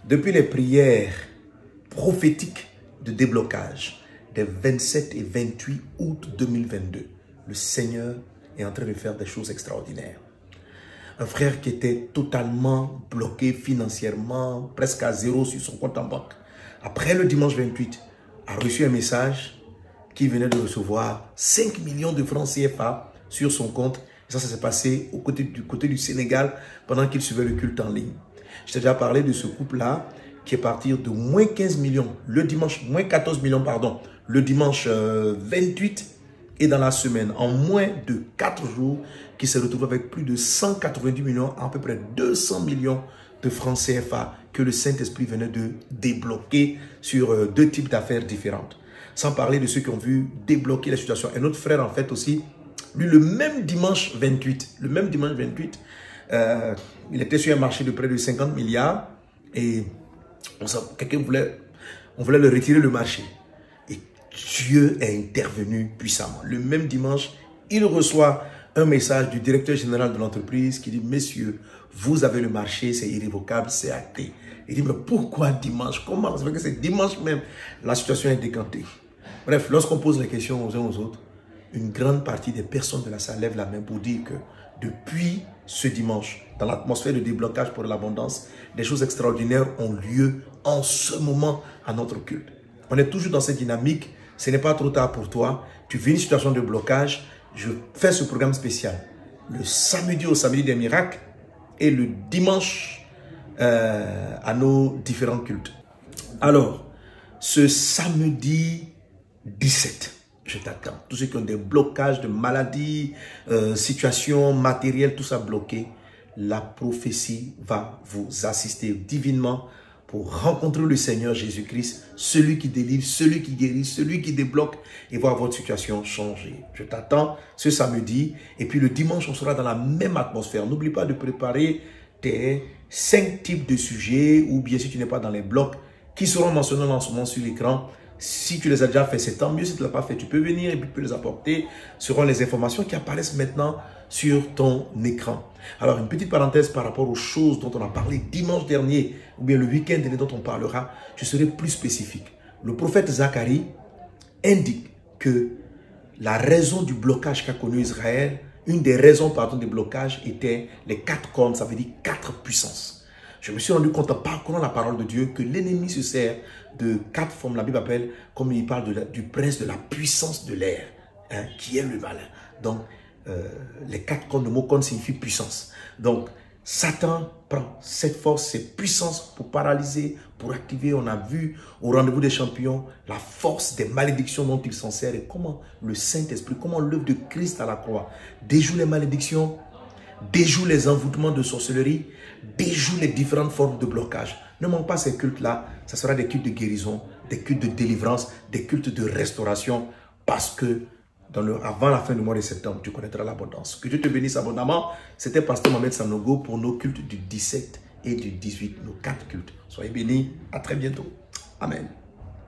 Depuis les prières prophétiques de déblocage des 27 et 28 août 2022, le Seigneur est en train de faire des choses extraordinaires. Un frère qui était totalement bloqué financièrement, presque à zéro sur son compte en banque, après le dimanche 28, a reçu un message qu'il venait de recevoir 5 millions de francs CFA sur son compte. Et ça s'est passé du côté du Sénégal pendant qu'il suivait le culte en ligne. Je t'ai déjà parlé de ce couple-là qui est parti de moins 15 millions le dimanche, moins 14 millions, pardon, le dimanche 28 et dans la semaine, en moins de 4 jours, qui s'est retrouvé avec plus de 190 millions, à peu près 200 millions de francs CFA que le Saint-Esprit venait de débloquer sur deux types d'affaires différentes. Sans parler de ceux qui ont vu débloquer la situation. Un autre frère, en fait, aussi, lui, le même dimanche 28, il était sur un marché de près de 50 milliards et on voulait le retirer le marché. Et Dieu est intervenu puissamment. Le même dimanche, il reçoit un message du directeur général de l'entreprise qui dit « Messieurs, vous avez le marché, c'est irrévocable, c'est acté. » Il dit « Mais pourquoi dimanche? Comment ça fait que c'est dimanche même? » La situation est décantée. Bref, lorsqu'on pose les questions aux uns aux autres, une grande partie des personnes de la salle lèvent la main pour dire que depuis ce dimanche, dans l'atmosphère de déblocage pour l'abondance, des choses extraordinaires ont lieu en ce moment à notre culte. On est toujours dans cette dynamique. Ce n'est pas trop tard pour toi. Tu vis une situation de blocage. Je fais ce programme spécial le samedi au samedi des miracles et le dimanche à nos différents cultes. Alors, ce samedi 17, je t'attends. Tous ceux qui ont des blocages de maladies, situations matérielles, tout ça bloqué, la prophétie va vous assister divinement pour rencontrer le Seigneur Jésus-Christ, celui qui délivre, celui qui guérit, celui qui débloque et voir votre situation changer. Je t'attends ce samedi et puis le dimanche, on sera dans la même atmosphère. N'oublie pas de préparer tes 5 types de sujets ou bien si tu n'es pas dans les blocs qui seront mentionnés en ce moment sur l'écran. Si tu les as déjà fait, c'est tant mieux. Si tu ne l'as pas fait, tu peux venir et puis tu peux les apporter. Ce seront les informations qui apparaissent maintenant sur ton écran. Alors, une petite parenthèse par rapport aux choses dont on a parlé dimanche dernier ou bien le week-end dernier dont on parlera, je serai plus spécifique. Le prophète Zacharie indique que la raison du blocage qu'a connu Israël, une des raisons pardon des blocages était les 4 cornes, ça veut dire 4 puissances. Je me suis rendu compte en parcourant la parole de Dieu que l'ennemi se sert de 4 formes. La Bible appelle, comme il parle du prince de la puissance de l'air, hein, qui est le malin. Donc, les 4 cornes, le mot corne signifie puissance. Donc, Satan prend cette force, cette puissance pour paralyser, pour activer. On a vu au rendez-vous des champions la force des malédictions dont il s'en sert et comment le Saint-Esprit, comment l'œuvre de Christ à la croix déjoue les malédictions, déjoue les envoûtements de sorcellerie, déjoue les différentes formes de blocage. Ne manque pas ces cultes-là. Ça sera des cultes de guérison, des cultes de délivrance, des cultes de restauration. Parce que avant la fin du mois de septembre, tu connaîtras l'abondance. Que Dieu te bénisse abondamment. C'était Pasteur Mohamed Sanogo pour nos cultes du 17 et du 18, nos 4 cultes. Soyez bénis. À très bientôt. Amen.